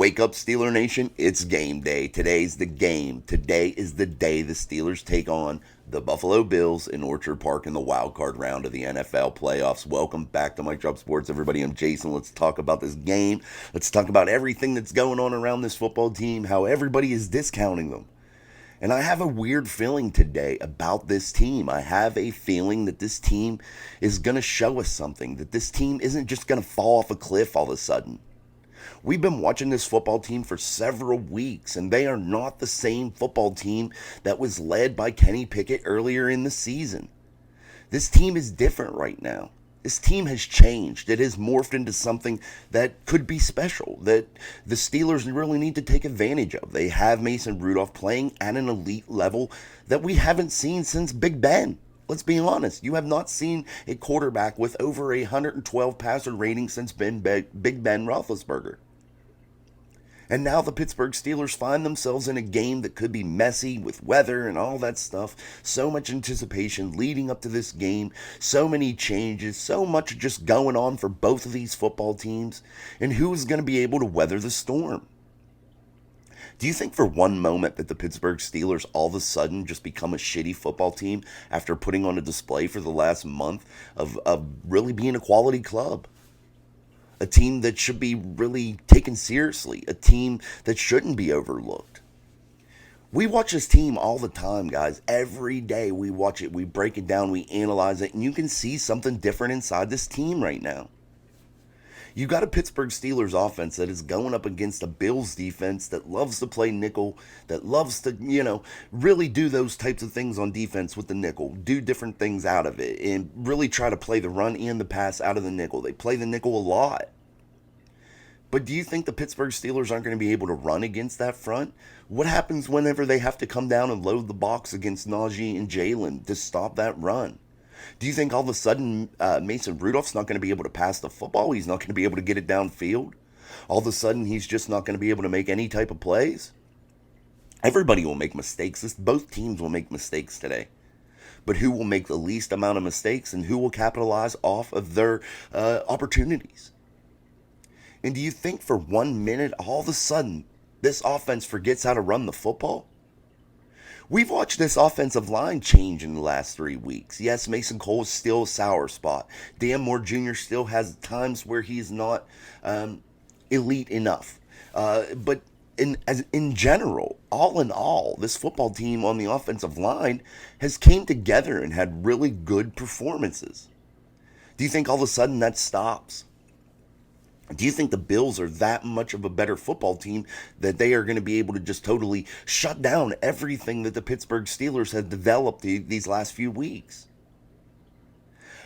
Wake up, Steeler Nation. It's game day. Today's the game. Today is the day the Steelers take on the Buffalo Bills in Orchard Park in the Wildcard round of the NFL playoffs. Welcome back to Mike Drop Sports, everybody. I'm Jason. Let's talk about this game. Let's talk about everything that's going on around this football team, how everybody is discounting them. And I have a weird feeling today about this team. I have a feeling that this team is going to show us something, that this team isn't just going to fall off a cliff all of a sudden. We've been watching this football team for several weeks, and they are not the same football team that was led by Kenny Pickett earlier in the season. This team is different right now. This team has changed. It has morphed into something that could be special, that the Steelers really need to take advantage of. They have Mason Rudolph playing at an elite level that we haven't seen since Big Ben. Let's be honest. You have not seen a quarterback with over 112 passer rating since Big Ben Roethlisberger. And now the Pittsburgh Steelers find themselves in a game that could be messy with weather and all that stuff. So much anticipation leading up to this game. So many changes. So much just going on for both of these football teams. And who is going to be able to weather the storm? Do you think for one moment that the Pittsburgh Steelers all of a sudden just become a shitty football team after putting on a display for the last month of really being a quality club? A team that should be really taken seriously. A team that shouldn't be overlooked. We watch this team all the time, guys. Every day we watch it. We break it down. We analyze it. And you can see something different inside this team right now. You got a Pittsburgh Steelers offense that is going up against a Bills defense that loves to play nickel, that loves to, really do those types of things on defense with the nickel, do different things out of it, and really try to play the run and the pass out of the nickel. They play the nickel a lot. But do you think the Pittsburgh Steelers aren't going to be able to run against that front? What happens whenever they have to come down and load the box against Najee and Jalen to stop that run? Do you think all of a sudden Mason Rudolph's not going to be able to pass the football? He's not going to be able to get it downfield? All of a sudden he's just not going to be able to make any type of plays? Everybody will make mistakes. Both teams will make mistakes today. But who will make the least amount of mistakes and who will capitalize off of their opportunities? And do you think for 1 minute all of a sudden this offense forgets how to run the football? We've watched this offensive line change in the last 3 weeks. Yes, Mason Cole is still a sour spot. Dan Moore Jr. still has times where he's not elite enough. But in general, all in all, this football team on the offensive line has came together and had really good performances. Do you think all of a sudden that stops? Do you think the Bills are that much of a better football team that they are going to be able to just totally shut down everything that the Pittsburgh Steelers have developed these last few weeks?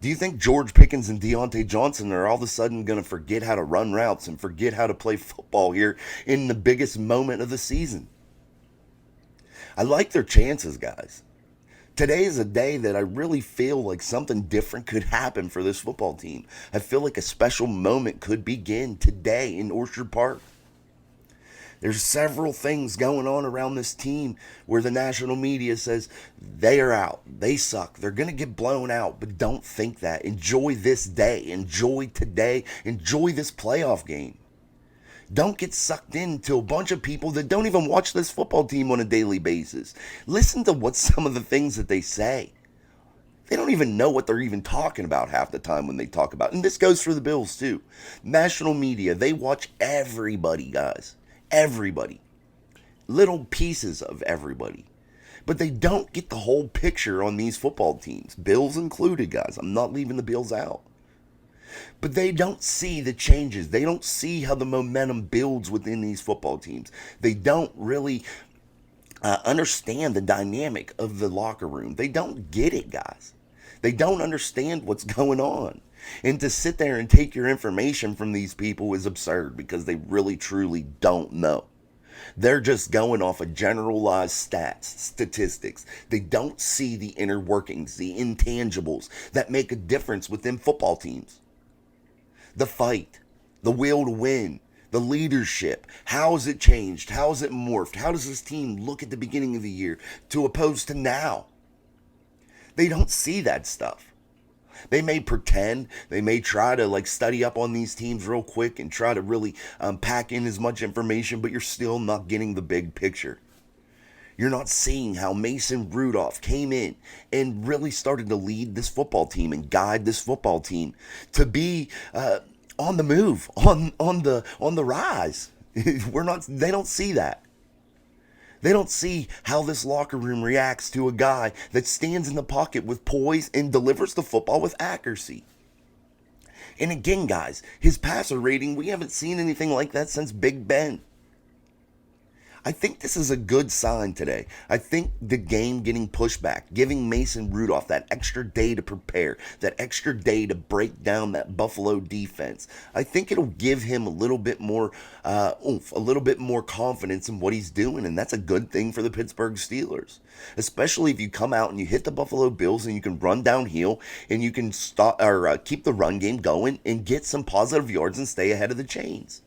Do you think George Pickens and Deontay Johnson are all of a sudden going to forget how to run routes and forget how to play football here in the biggest moment of the season? I like their chances, guys. Today is a day that I really feel like something different could happen for this football team. I feel like a special moment could begin today in Orchard Park. There's several things going on around this team where the national media says they are out, they suck, they're going to get blown out, but don't think that. Enjoy this day, enjoy today, enjoy this playoff game. Don't get sucked into a bunch of people that don't even watch this football team on a daily basis. Listen to what some of the things that they say. They don't even know what they're even talking about half the time when they talk about it. And this goes for the Bills too. National media, they watch everybody, guys. Everybody. Little pieces of everybody. But they don't get the whole picture on these football teams. Bills included, guys. I'm not leaving the Bills out. But they don't see the changes. They don't see how the momentum builds within these football teams. They don't really understand the dynamic of the locker room. They don't get it, guys. They don't understand what's going on. And to sit there and take your information from these people is absurd because they really, truly don't know. They're just going off of generalized stats, statistics. They don't see the inner workings, the intangibles that make a difference within football teams. The fight, the will to win, the leadership. How has it changed? How has it morphed? How does this team look at the beginning of the year to opposed to now? They don't see that stuff. They may pretend, they may try to like study up on these teams real quick and try to really pack in as much information, but you're still not getting the big picture. You're not seeing how Mason Rudolph came in and really started to lead this football team and guide this football team to be on the move, on the rise. We're not. They don't see that. They don't see how this locker room reacts to a guy that stands in the pocket with poise and delivers the football with accuracy. And again, guys, his passer rating, we haven't seen anything like that since Big Ben. I think this is a good sign today. I think the game getting pushed back, giving Mason Rudolph that extra day to prepare, that extra day to break down that Buffalo defense, I think it'll give him a little bit more oomph, a little bit more confidence in what he's doing, and that's a good thing for the Pittsburgh Steelers. Especially if you come out and you hit the Buffalo Bills and you can run downhill and you can stop or keep the run game going and get some positive yards and stay ahead of the chains.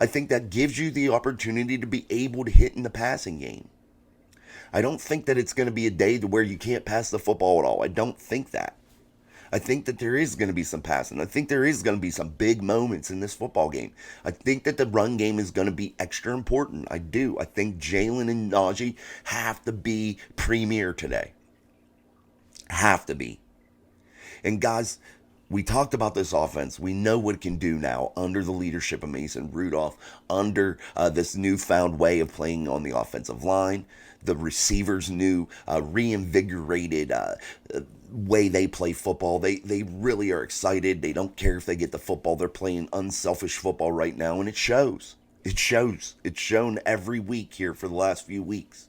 I think that gives you the opportunity to be able to hit in the passing game. I don't think that it's going to be a day to where you can't pass the football at all. I don't think that. I think that there is going to be some passing. I think there is going to be some big moments in this football game. I think that the run game is going to be extra important. I do. I think Jalen and Najee have to be premier today. Have to be. And guys, we talked about this offense. We know what it can do now under the leadership of Mason Rudolph, under this newfound way of playing on the offensive line, the receivers' new reinvigorated way they play football. They really are excited. They don't care if they get the football. They're playing unselfish football right now, and it shows. It shows. It's shown every week here for the last few weeks.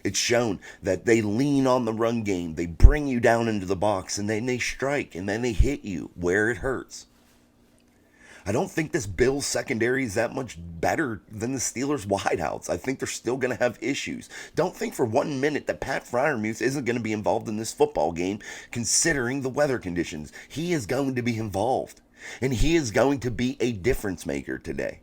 It's shown that they lean on the run game. They bring you down into the box, and then they strike, and then they hit you where it hurts. I don't think this Bills secondary is that much better than the Steelers wideouts. I think they're still going to have issues. Don't think for 1 minute that Pat Freiermuth isn't going to be involved in this football game, considering the weather conditions. He is going to be involved, and he is going to be a difference maker today.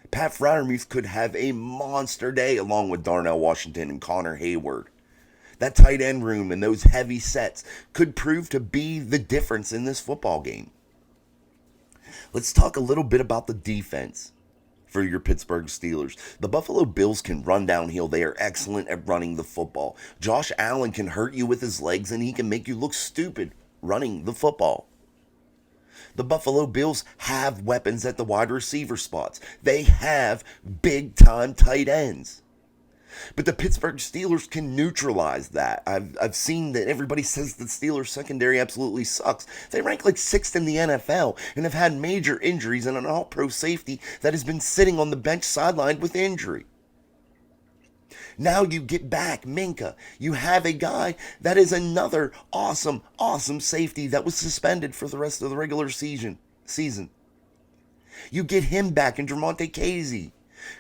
Pat Freiermuth could have a monster day along with Darnell Washington and Connor Hayward. That tight end room and those heavy sets could prove to be the difference in this football game. Let's talk a little bit about the defense for your Pittsburgh Steelers. The Buffalo Bills can run downhill. They are excellent at running the football. Josh Allen can hurt you with his legs, and he can make you look stupid running the football. The Buffalo Bills have weapons at the wide receiver spots. They have big-time tight ends. But the Pittsburgh Steelers can neutralize that. I've seen that everybody says the Steelers secondary absolutely sucks. They rank like 6th in the NFL and have had major injuries and an all-pro safety that has been sitting on the bench sidelined with injury. Now you get back Minka. You have a guy that is another awesome safety that was suspended for the rest of the regular season. You get him back in Dramonte Casey.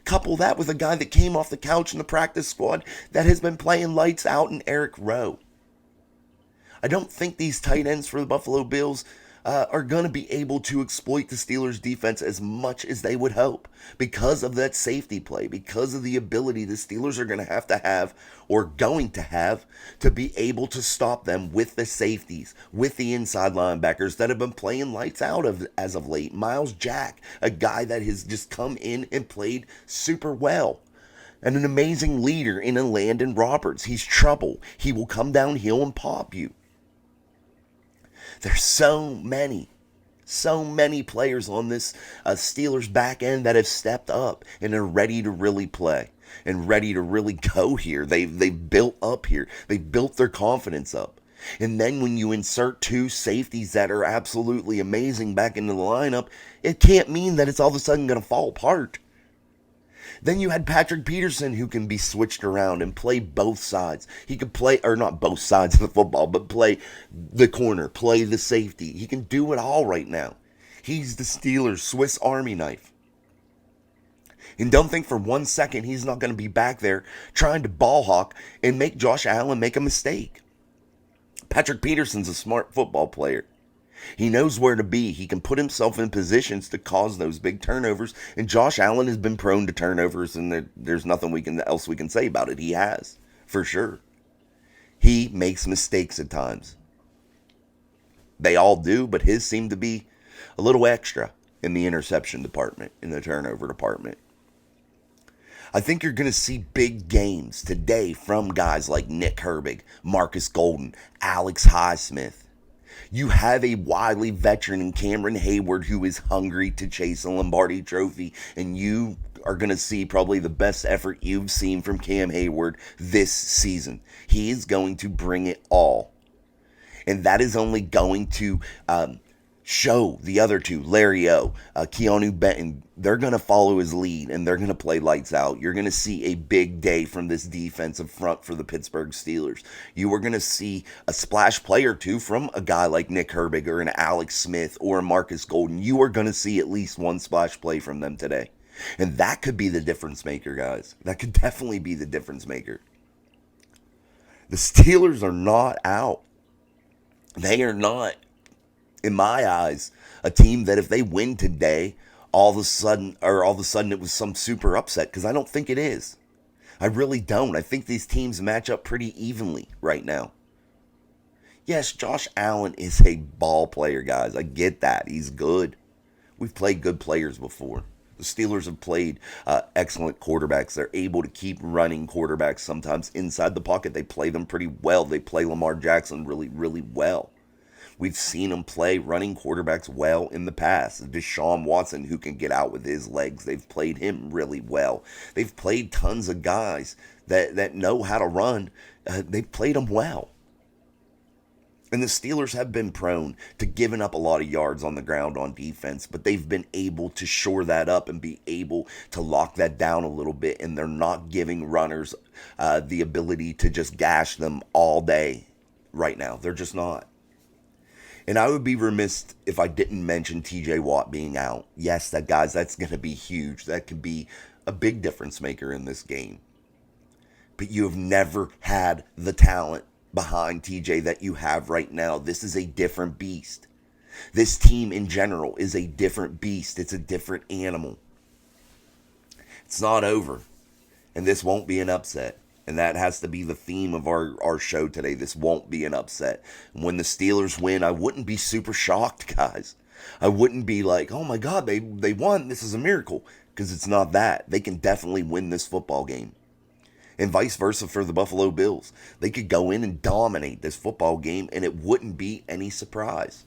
Couple that with a guy that came off the couch in the practice squad that has been playing lights out in Eric Rowe. I don't think these tight ends for the Buffalo Bills are going to be able to exploit the Steelers' defense as much as they would hope because of that safety play, because of the ability the Steelers are going to have or going to have to be able to stop them with the safeties, with the inside linebackers that have been playing lights out as of late. Miles Jack, a guy that has just come in and played super well. And an amazing leader in a Landon Roberts. He's trouble. He will come downhill and pop you. There's so many players on this Steelers back end that have stepped up and are ready to really play and ready to really go here. They've built up here. They built their confidence up. And then when you insert two safeties that are absolutely amazing back into the lineup, it can't mean that it's all of a sudden going to fall apart. Then you had Patrick Peterson, who can be switched around and play both sides. He could play, or not both sides of the football, but play the corner, play the safety. He can do it all right now. He's the Steelers' Swiss Army knife. And don't think for 1 second he's not going to be back there trying to ball hawk and make Josh Allen make a mistake. Patrick Peterson's a smart football player. He knows where to be. He can put himself in positions to cause those big turnovers. And Josh Allen has been prone to turnovers, and there's nothing else we can say about it. He has, for sure. He makes mistakes at times. They all do, but his seemed to be a little extra in the interception department, in the turnover department. I think you're going to see big games today from guys like Nick Herbig, Marcus Golden, Alex Highsmith. You have a wily veteran in Cameron Hayward who is hungry to chase a Lombardi trophy, and you are going to see probably the best effort you've seen from Cam Hayward this season. He is going to bring it all. And that is only going to show the other two, Larry O, Keanu Benton, they're going to follow his lead and they're going to play lights out. You're going to see a big day from this defensive front for the Pittsburgh Steelers. You are going to see a splash play or two from a guy like Nick Herbig or an Alex Smith or a Marcus Golden. You are going to see at least one splash play from them today. And that could be the difference maker, guys. That could definitely be the difference maker. The Steelers are not out. They are not, in my eyes, a team that if they win today, all of a sudden it was some super upset, because I don't think it is. I really don't. I think these teams match up pretty evenly right now. Yes, Josh Allen is a ball player, guys. I get that. He's good. We've played good players before. The Steelers have played excellent quarterbacks. They're able to keep running quarterbacks sometimes inside the pocket. They play them pretty well. They play Lamar Jackson really, really well. We've seen them play running quarterbacks well in the past. Deshaun Watson, who can get out with his legs, they've played him really well. They've played tons of guys that know how to run. They've played them well. And the Steelers have been prone to giving up a lot of yards on the ground on defense, but they've been able to shore that up and be able to lock that down a little bit, and they're not giving runners the ability to just gash them all day right now. They're just not. And I would be remiss if I didn't mention TJ Watt being out. Yes, that's going to be huge. That could be a big difference maker in this game. But you have never had the talent behind TJ that you have right now. This is a different beast. This team in general is a different beast. It's a different animal. It's not over. And this won't be an upset. And that has to be the theme of our show today. This won't be an upset. When the Steelers win, I wouldn't be super shocked, guys. I wouldn't be like, oh my God, they won. This is a miracle. Because it's not that. They can definitely win this football game. And vice versa for the Buffalo Bills. They could go in and dominate this football game, and it wouldn't be any surprise.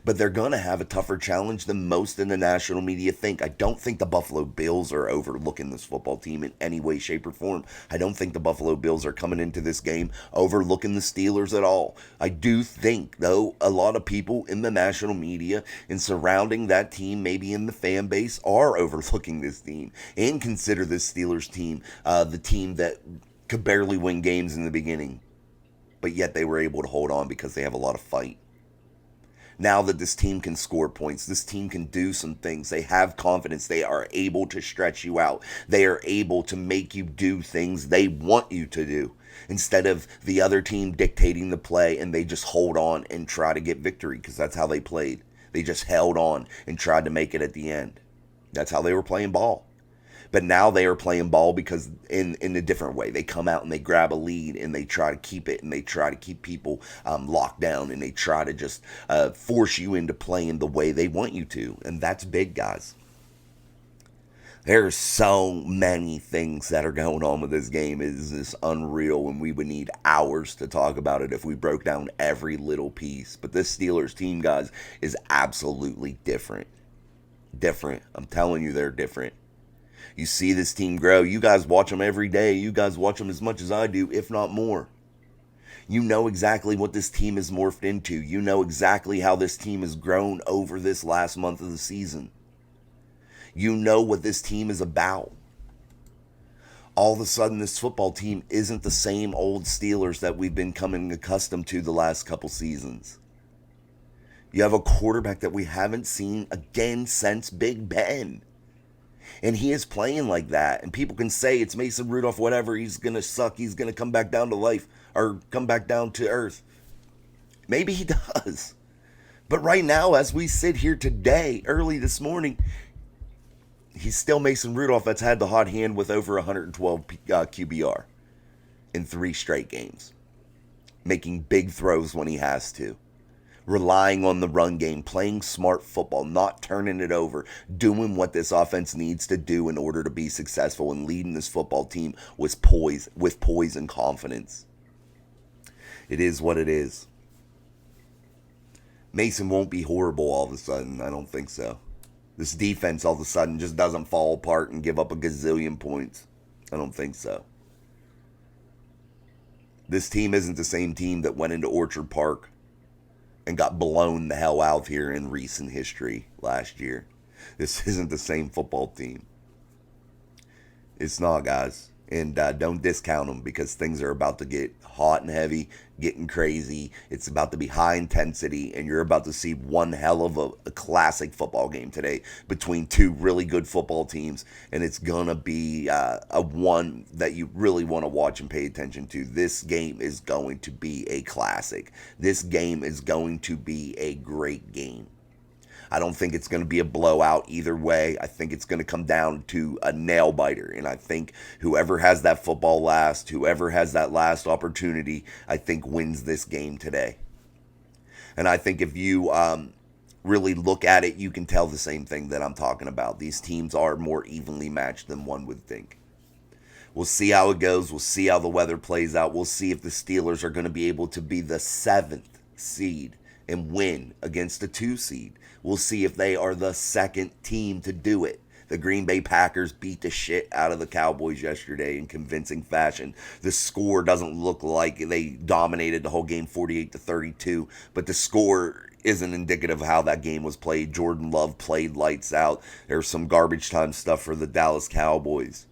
But they're going to have a tougher challenge than most in the national media think. I don't think the Buffalo Bills are overlooking this football team in any way, shape, or form. I don't think the Buffalo Bills are coming into this game overlooking the Steelers at all. I do think, though, a lot of people in the national media and surrounding that team, maybe in the fan base, are overlooking this team and consider this Steelers team the team that could barely win games in the beginning. But yet they were able to hold on because they have a lot of fight. Now that this team can score points, this team can do some things. They have confidence. They are able to stretch you out. They are able to make you do things they want you to do instead of the other team dictating the play, and they just hold on and try to get victory, because that's how they played. They just held on and tried to make it at the end. That's how they were playing ball. But now they are playing ball because in a different way. They come out and they grab a lead and they try to keep it, and they try to keep people locked down, and they try to just force you into playing the way they want you to. And that's big, guys. There's so many things that are going on with this game. It is just unreal, and we would need hours to talk about it if we broke down every little piece. But this Steelers team, guys, is absolutely different. Different. I'm telling you, they're different. You see this team grow. You guys watch them every day. You guys watch them as much as I do, if not more. You know exactly what this team has morphed into. You know exactly how this team has grown over this last month of the season. You know what this team is about. All of a sudden, this football team isn't the same old Steelers that we've been coming accustomed to the last couple seasons. You have a quarterback that we haven't seen again since Big Ben. And he is playing like that. And people can say it's Mason Rudolph, whatever. He's going to suck. He's going to come back down to life or come back down to earth. Maybe he does. But right now, as we sit here today, early this morning, he's still Mason Rudolph that's had the hot hand with over 112 QBR in 3 straight games. Making big throws when he has to. relying on the run game, playing smart football, not turning it over, doing what this offense needs to do in order to be successful, and leading this football team with poise and confidence. It is what it is. Mason won't be horrible all of a sudden. I don't think so. This defense all of a sudden just doesn't fall apart and give up a gazillion points. I don't think so. This team isn't the same team that went into Orchard Park and got blown the hell out here in recent history last year. This isn't the same football team. It's not, guys. And don't discount them, because things are about to get hot and heavy, getting crazy. It's about to be high intensity, and you're about to see one hell of a classic football game today between two really good football teams, and it's going to be a one that you really want to watch and pay attention to. This game is going to be a classic. This game is going to be a great game. I don't think it's going to be a blowout either way. I think it's going to come down to a nail biter. And I think whoever has that football last, whoever has that last opportunity, I think wins this game today. And I think if you really look at it, you can tell the same thing that I'm talking about. These teams are more evenly matched than one would think. We'll see how it goes. We'll see how the weather plays out. We'll see if the Steelers are going to be able to be the 7th seed and win against the 2 seed. We'll see if they are the second team to do it. The Green Bay Packers beat the shit out of the Cowboys yesterday in convincing fashion. The score doesn't look like they dominated the whole game 48-32, but the score isn't indicative of how that game was played. Jordan Love played lights out. There's some garbage time stuff for the Dallas Cowboys.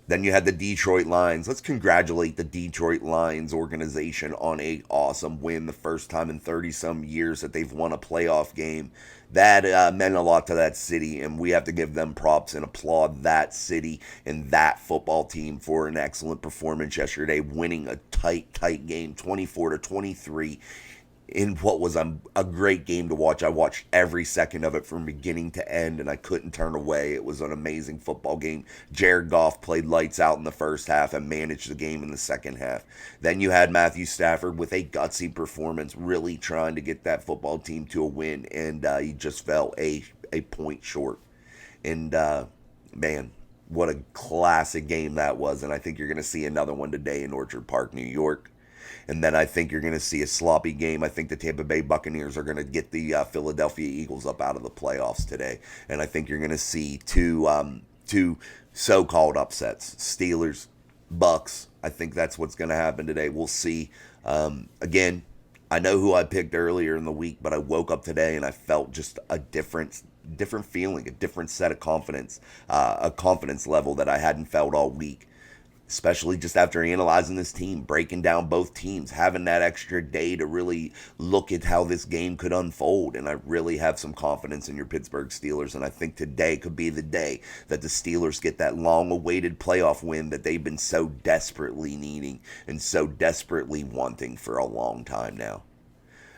Then you had the Detroit Lions. Let's congratulate the Detroit Lions organization on an awesome win. The first time in 30-some years that they've won a playoff game. That meant a lot to that city, and we have to give them props and applaud that city and that football team for an excellent performance yesterday, winning a tight game, 24-23. In what was a great game to watch. I watched every second of it from beginning to end, and I couldn't turn away. It was an amazing football game. Jared Goff played lights out in the first half and managed the game in the second half. Then you had Matthew Stafford with a gutsy performance, really trying to get that football team to a win, and he just fell a point short. And, man, what a classic game that was, and I think you're going to see another one today in Orchard Park, New York. And then I think you're going to see a sloppy game. I think the Tampa Bay Buccaneers are going to get the Philadelphia Eagles up out of the playoffs today. And I think you're going to see two so-called upsets. Steelers, Bucks. I think that's what's going to happen today. We'll see. Again, I know who I picked earlier in the week, but I woke up today and I felt just a different feeling, a different set of confidence, a confidence level that I hadn't felt all week. Especially just after analyzing this team, breaking down both teams, having that extra day to really look at how this game could unfold. And I really have some confidence in your Pittsburgh Steelers. And I think today could be the day that the Steelers get that long-awaited playoff win that they've been so desperately needing and so desperately wanting for a long time now.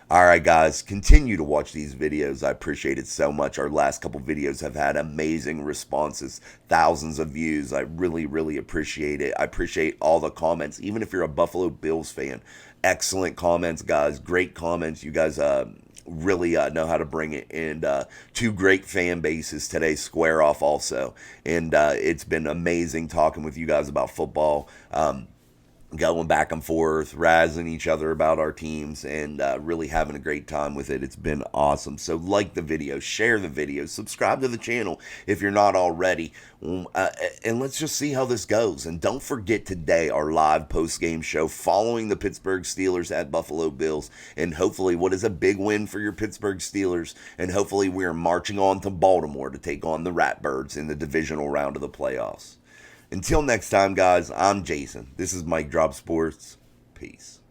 All right, guys, continue to watch these videos. I appreciate it so much. Our last couple videos have had amazing responses, thousands of views. I really, really appreciate it. I appreciate all the comments, even if you're a Buffalo Bills fan. Excellent comments, guys. Great comments. You guys really know how to bring it. And 2 great fan bases today square off also. And it's been amazing talking with you guys about football. Going back and forth, razzing each other about our teams, and really having a great time with it. It's been awesome. So like the video, share the video, subscribe to the channel if you're not already, and let's just see how this goes. And don't forget today our live post-game show following the Pittsburgh Steelers at Buffalo Bills, and hopefully what is a big win for your Pittsburgh Steelers, and hopefully we're marching on to Baltimore to take on the Ratbirds in the divisional round of the playoffs. Until next time, guys, I'm Jason. This is Mike Drop Sports. Peace.